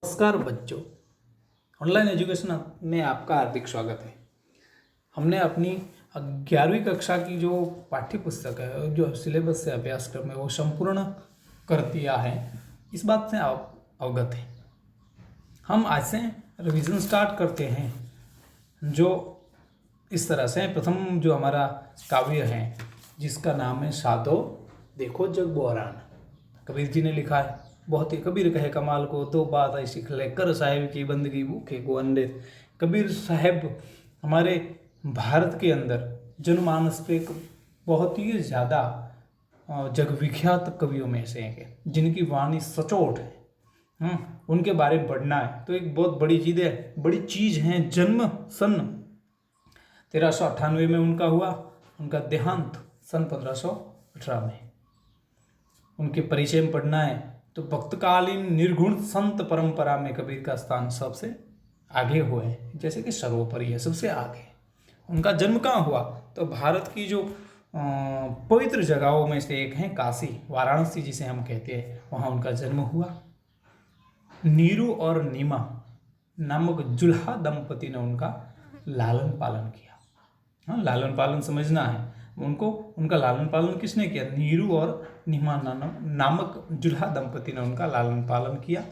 नमस्कार बच्चों, online education में आपका हार्दिक स्वागत है। हमने अपनी 11वीं कक्षा की जो पाठ्य पुस्तक है, जो सिलेबस से अभ्यासक्रम है, वो संपूर्ण कर दिया है। इस बात से आप अवगत हैं। हम आज से रिवीजन स्टार्ट करते हैं, जो इस तरह से प्रथम जो हमारा काव्य है, जिसका नाम है साधो देखो जग बोहरान। कबीर जी ने लिखा है। बहुत ही कबीर कहे कमाल को, दो बात ऐसी खिले कर साहिब की बंदगी भूखे को अंडे। कबीर साहब हमारे भारत के अंदर जनमानस पे एक बहुत ही ज़्यादा जग विख्यात कवियों में से एक है, जिनकी वाणी सचोट है। उनके बारे में पढ़ना है तो एक बहुत बड़ी चीज़ है। जन्म सन 1398 में उनका हुआ, उनका देहांत सन 1518 में। उनके परिचय में पढ़ना है तो भक्तकालीन निर्गुण संत परंपरा में कबीर का स्थान सबसे आगे हुए हैं, जैसे कि सर्वोपरि है, सबसे आगे। उनका जन्म कहाँ हुआ? तो भारत की जो पवित्र जगहों में से एक है काशी, वाराणसी जिसे हम कहते हैं, वहाँ उनका जन्म हुआ। नीरू और नीमा नामक जुल्हा दंपति ने उनका लालन पालन किया। हाँ, लालन पालन समझना है उनको। उनका लालन पालन किसने किया? नीरू और नीमा नामक जुल्हा दंपति ने उनका लालन पालन किया।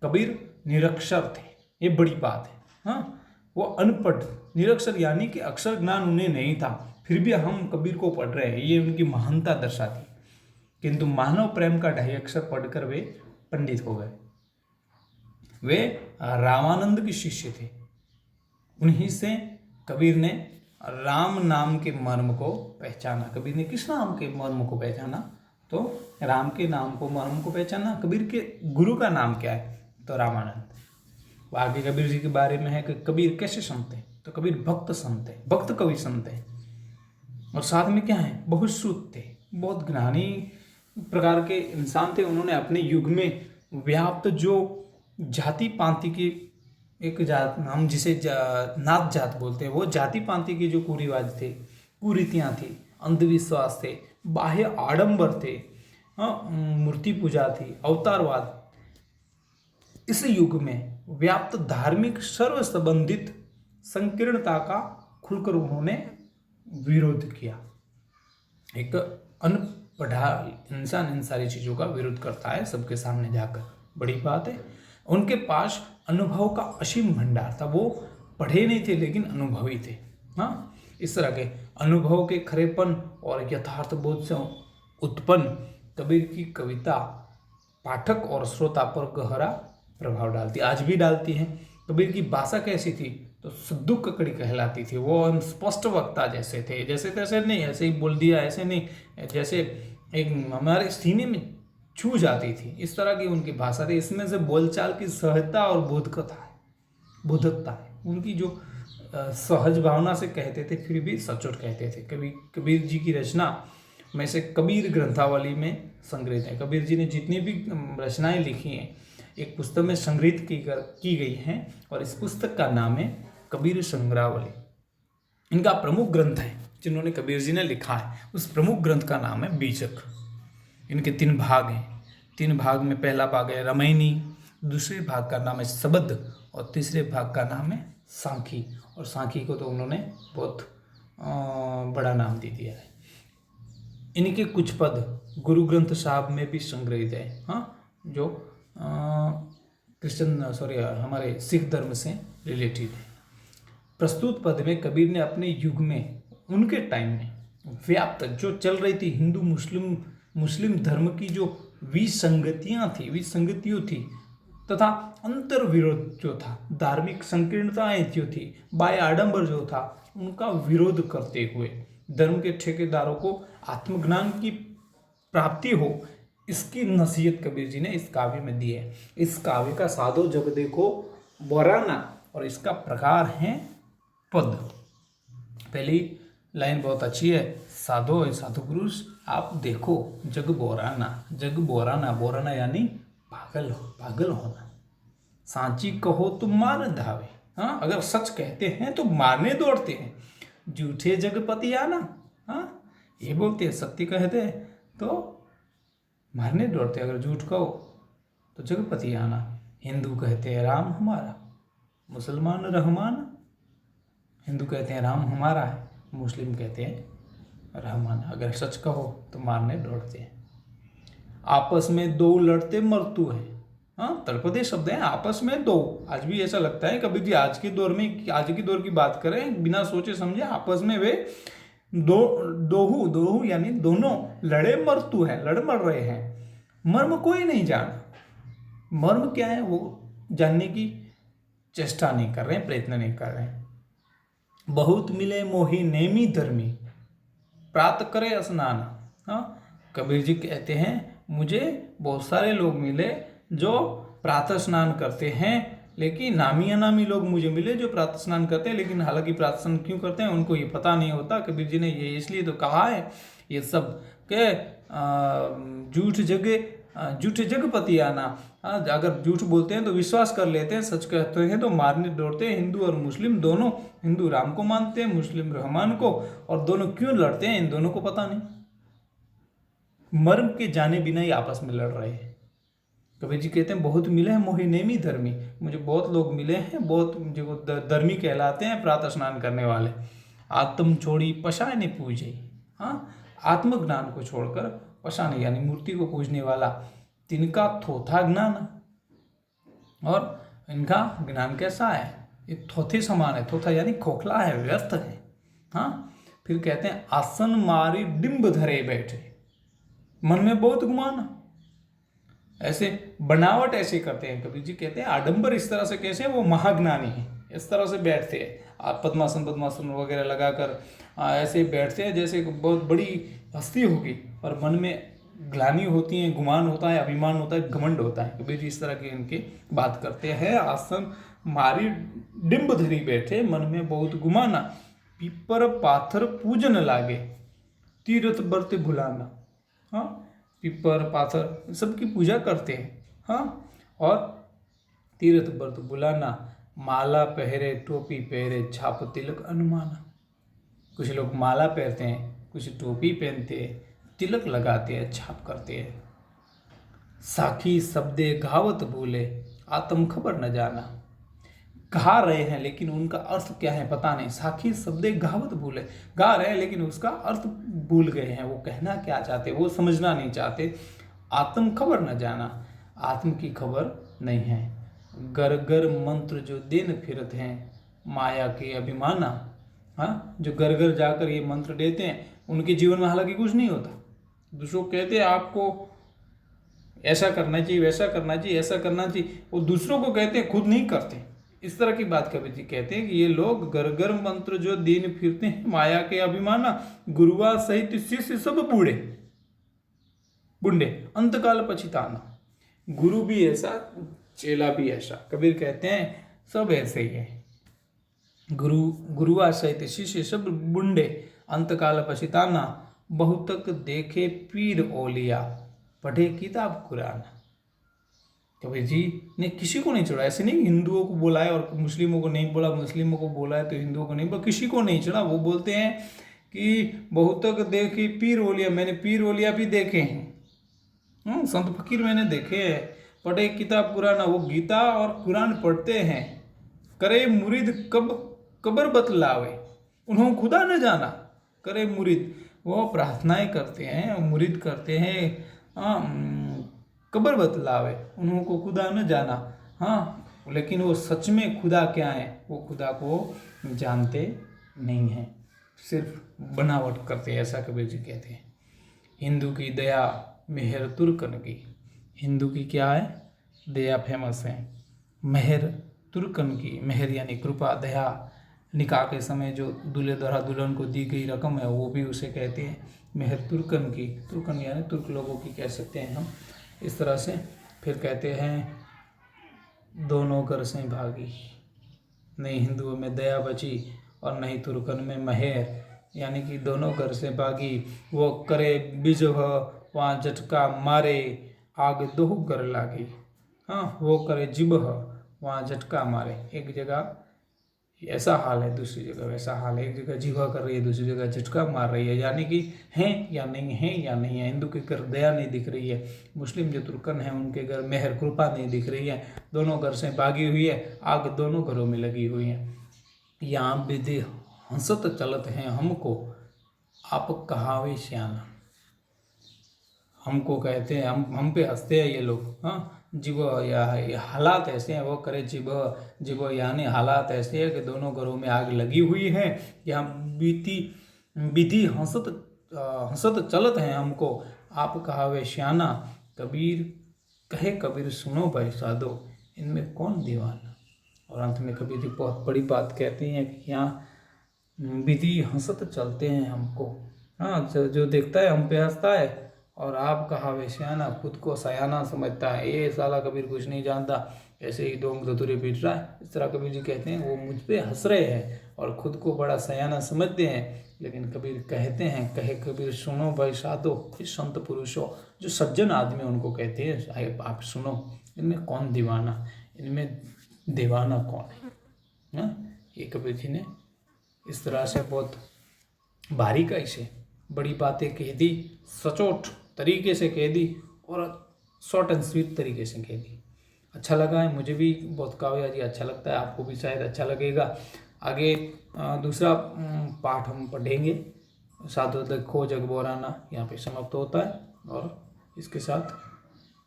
कबीर निरक्षर थे, ये बड़ी बात है। हाँ, वो अनपढ़, निरक्षर यानी कि अक्षर ज्ञान उन्हें नहीं था, फिर भी हम कबीर को पढ़ रहे हैं, ये उनकी महानता दर्शाती। किंतु मानव प्रेम का ढाई अक्षर पढ़कर वे पंडित हो गए। वे रामानंद के शिष्य थे। उन्हीं से कबीर ने राम नाम के मर्म को पहचाना। कबीर ने किस नाम के मर्म को पहचाना? तो राम के नाम को, मर्म को पहचाना। कबीर के गुरु का नाम क्या है? तो रामानंद। आगे कबीर जी के बारे में है कि कबीर कैसे संत थे? तो कबीर भक्त संत थे, भक्त कवि संत थे। और साथ में क्या है? बहुत श्रुत थे, बहुत ज्ञानी प्रकार के इंसान थे। उन्होंने अपने युग में व्याप्त जो जाति पांति की एक जात, हम जिसे नाथ जात बोलते हैं, वो जाति पांति के जो कुरिवाज थे, कुरीतियाँ थी, अंधविश्वास थे, बाह्य आडंबर थे, मूर्ति पूजा थी, अवतारवाद, इस युग में व्याप्त धार्मिक सर्व संबंधित संकीर्णता का खुलकर उन्होंने विरोध किया। एक अनपढ़ा इंसान इन सारी चीज़ों का विरोध करता है सबके सामने जाकर, बड़ी बात है। उनके पास अनुभव का असीम भंडार था। वो पढ़े नहीं थे लेकिन अनुभवी थे। हाँ, इस तरह के अनुभव के खरेपन और यथार्थ बोध से उत्पन्न कबीर की कविता पाठक और श्रोता पर गहरा प्रभाव डालती, आज भी डालती है। कबीर की भाषा कैसी थी? तो सुद्दू ककड़ी कहलाती थी। वो हम स्पष्ट वक्ता जैसे थे, जैसे तैसे नहीं, ऐसे ही बोल दिया, ऐसे नहीं, जैसे एक हमारे सीने में छू जाती थी, इस तरह की उनकी भाषा थी। इसमें से बोलचाल की सहजता और बोधकता है। उनकी जो सहज भावना से कहते थे, फिर भी सचोट कहते थे। कबीर जी की रचना में से कबीर ग्रंथावली में संग्रहित है। कबीर जी ने जितनी भी रचनाएं लिखी हैं, एक पुस्तक में संग्रहित की गई हैं, और इस पुस्तक का नाम है कबीर संग्रहावली। इनका प्रमुख ग्रंथ है जिन्होंने कबीर जी ने लिखा है, उस प्रमुख ग्रंथ का नाम है बीजक। इनके 3 भाग हैं। 3 भाग में पहला भाग है रामायणी, दूसरे भाग का नाम है शबद, और तीसरे भाग का नाम है सांखी। और सांखी को तो उन्होंने बहुत बड़ा नाम दे दिया है। इनके कुछ पद गुरु ग्रंथ साहब में भी संग्रहित है। हाँ, जो हमारे सिख धर्म से रिलेटेड है। प्रस्तुत पद में कबीर ने अपने युग में, उनके टाइम में व्याप्त जो चल रही थी हिंदू मुस्लिम धर्म की जो विसंगतियों थी तथा अंतर विरोध जो था, धार्मिक संकीर्णताएं जो थी, बाह्य आडंबर जो था, उनका विरोध करते हुए धर्म के ठेकेदारों को आत्मज्ञान की प्राप्ति हो, इसकी नसीहत कबीर जी ने इस काव्य में दी है। इस काव्य का साधो जग देखो बोहराना, और इसका प्रकार है पद। पहली लाइन बहुत अच्छी है। साधु पुरुष आप देखो जग बोहराना, बोहराना यानी पागल होना। सांची कहो तो मार धावे। हाँ, अगर सच कहते हैं तो मारने दौड़ते हैं। झूठे जगपति आना, हाँ, ये बोलते हैं। सत्य कहते हैं तो मारने दौड़ते, अगर झूठ कहो तो जगपति आना। हिंदू कहते हैं राम हमारा, मुसलमान रहमान। हिंदू कहते हैं राम हमारा है, मुस्लिम कहते हैं रहमान। अगर सच कहो तो मारने दौड़ते हैं। आपस में दो लड़ते मरतू है। हाँ, तड़पदे शब्द हैं, आपस में दो। आज भी ऐसा लगता है कभी जी आज के दौर में, आज के दौर की बात करें बिना सोचे समझे, आपस में वे दोहू यानी दोनों लड़े मरतू है, लड़ मर रहे हैं। मर्म कोई नहीं जाना, मर्म क्या है वो जानने की चेष्टा नहीं कर रहे हैं, प्रयत्न नहीं कर रहे हैं। बहुत मिले मोही नेमी धर्मी, प्रात करे स्नान। हाँ, कबीर जी कहते हैं मुझे बहुत सारे लोग मिले जो प्रातः स्नान करते हैं, लेकिन नामी अनामी लोग मुझे मिले जो प्रातः स्नान करते हैं, लेकिन हालांकि प्रातः स्नान क्यों करते हैं उनको ये पता नहीं होता। कबीर जी ने ये इसलिए तो कहा है, ये सब के झूठ जगपति आना। अगर झूठ बोलते हैं तो विश्वास कर लेते हैं, सच कहते हैं तो मारने दौड़ते हैं। हिंदू और मुस्लिम दोनों, हिंदू राम को मानते हैं, मुस्लिम रहमान को, और दोनों क्यों लड़ते हैं इन दोनों को पता नहीं। मर्म के जाने बिना ही आपस में लड़ रहे हैं। कबीर जी कहते हैं बहुत मिले हैं मोहि नेमी धर्मी, मुझे बहुत लोग मिले हैं, बहुत मुझे वो धर्मी कहलाते हैं, प्रातः स्नान करने वाले। आत्म छोड़ी पशाय ने पूजे। हाँ, आत्मज्ञान को छोड़कर पशान यानी मूर्ति को पूजने वाला, तिनका थोथा ज्ञान। और इनका ज्ञान कैसा है, ये थोथे समान है। थोथा यानी खोखला है, व्यर्थ है। हाँ, फिर कहते हैं आसन मारी डिम्ब धरे बैठे, मन में बहुत गुमान। ऐसे बनावट ऐसे करते हैं। कबीर जी कहते हैं आडंबर इस तरह से कैसे, वो महाज्ञानी है, इस तरह से बैठते हैं। आप पद्मासन वगैरह लगाकर ऐसे बैठते हैं जैसे बहुत बड़ी हस्ती होगी, और मन में ग्लानि होती है, गुमान होता है, अभिमान होता है, घमंड होता है। कबीर जी इस तरह की इनकी बात करते हैं। आसन मारी डिम्ब धरी बैठे, मन में बहुत गुमाना, पीपर पाथर पूजन लागे, तीर्थ बरते भुलाना। हाँ, पीपर पाथर सबकी पूजा करते हैं। हाँ, और तीर्थ व्रत बुलाना, माला पहरे टोपी पहरे, छाप तिलक अनुमाना। कुछ लोग माला पहनते हैं, कुछ टोपी पहनते हैं, तिलक लगाते हैं, छाप करते हैं। साखी शब्दे घावत भूले, आत्म खबर न जाना। गा रहे हैं लेकिन उनका अर्थ क्या है पता नहीं। साखी शब्दे घावत भूले, गा रहे हैं लेकिन उसका अर्थ भूल गए हैं, वो कहना क्या चाहते, वो समझना नहीं चाहते। आत्म खबर न जाना, आत्म की खबर नहीं है। गर गर मंत्र जो देन फिरत हैं, माया के अभिमाना। हाँ, जो घर घर जाकर ये मंत्र देते हैं उनके जीवन में हालांकि कुछ नहीं होता। दूसरों को कहते हैं आपको ऐसा करना चाहिए, वैसा करना चाहिए, ऐसा करना चाहिए, वो दूसरों को कहते हैं, खुद नहीं करते। इस तरह की बात कबीर जी कहते हैं कि ये लोग घर घर मंत्र जो दीन फिरते हैं, माया के अभिमाना, गुरुआ सहित शिष्य सब बूढ़े बुंडे, अंतकाल पछिताना। गुरु भी ऐसा, चेला भी ऐसा। कबीर कहते हैं सब ऐसे ही है। गुरुआ सहित शिष्य सब बुंडे, अंतकाल पछिताना, बहुतक देखे पीर ओलिया, पढ़े किताब कुरान। कबीर जी ने किसी को नहीं चढ़ा, ऐसे नहीं हिंदुओं को बोला है और मुस्लिमों को नहीं बोला, मुस्लिमों को बोला है तो हिंदुओं को नहीं बोला, किसी को नहीं चढ़ा। वो बोलते हैं कि बहुतक देखे पीर ओलिया, मैंने पीर ओलिया भी देखे हैं, संत फकीर मैंने देखे हैं, पढ़े किताब कुरान, वो गीता और कुरान पढ़ते हैं। करे मुरीद कब कबर बतलावे, उन्होंने खुदा न जाना। करे मुरीद, वो प्रार्थनाएं करते हैं, मुरीद करते हैं, कबर बतलावे, उन्हों को खुदा न जाना। हाँ, लेकिन वो सच में खुदा क्या है, वो खुदा को जानते नहीं हैं, सिर्फ बनावट करते हैं, ऐसा कबीर जी कहते हैं। हिंदू की दया मेहर तुर्कन की, हिंदू की क्या है, दया फेमस है। मेहर तुर्कन की, मेहर यानी कृपा, दया। निकाह के समय जो दूल्हे द्वारा दुल्हन को दी गई रकम है वो भी उसे कहते हैं मेहर तुर्कन की। तुर्कन यानी तुर्क लोगों की कह सकते हैं हम, इस तरह से। फिर कहते हैं दोनों घर से भागी, नहीं हिंदुओं में दया बची और नहीं तुर्कन में मेहर, यानी कि दोनों घर से भागी। वो करे बिजह वहाँ झटका मारे, आग दोह कर लागी। हाँ, वो करे जिबह वहाँ झटका मारे। एक जगह ऐसा हाल है, दूसरी जगह वैसा हाल है। एक जगह जिबह कर रही है, दूसरी जगह झटका मार रही है, यानी कि हैं या नहीं है या नहीं है। हिंदू के घर दया नहीं दिख रही है, मुस्लिम जो तुर्कन है उनके घर मेहर कृपा नहीं दिख रही है। दोनों घर से भागी हुई है, आग दोनों घरों में लगी हुई है। यहाँ विधि हंसत चलत हैं हमको, आप कहावे श्याना। हमको कहते हैं, हम पे हंसते हैं ये लोग। हाँ, जीव या ये हालात ऐसे हैं, वो करे जीव यानी हालात ऐसे हैं कि दोनों घरों में आग लगी हुई है। यहाँ विधि हंसत चलत हैं हमको, आप कहावे श्याना। कबीर कहे कबीर सुनो भाई साधो, इनमें कौन दीवाना। और अंत में कबीर जी बहुत बड़ी बात कहते हैं कि यहाँ विधि हंसत चलते हैं हमको। हाँ, जो देखता है हम पे हंसता है, और आप कहावे श्याना, खुद को सयाना समझता है, ये साला कबीर कुछ नहीं जानता, ऐसे ही डोंग धतूरे पीट रहा है। इस तरह कबीर जी कहते हैं वो मुझ पे हंस रहे हैं और खुद को बड़ा सयाना समझते हैं। लेकिन कबीर कहते हैं, कहे कबीर सुनो भाई साधो, इस संत पुरुषों, जो सज्जन आदमी उनको कहते हैं आप सुनो, इनमें कौन दीवाना, इनमें दीवाना कौन है। ये कबीर जी ने इस तरह से बहुत बारीकाई से बड़ी बातें कह दी, सचोट तरीके से कह दी और शॉर्ट एंड स्वीट तरीके से कह दी। अच्छा लगा है, मुझे भी बहुत काव्य जी अच्छा लगता है, आपको भी शायद अच्छा लगेगा। आगे दूसरा पाठ हम पढ़ेंगे, साधु देखो जग बोराना, यहाँ पे समाप्त होता है। और इसके साथ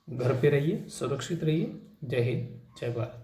घर पे रहिए, सुरक्षित रहिए। जय हिंद, जय भारत।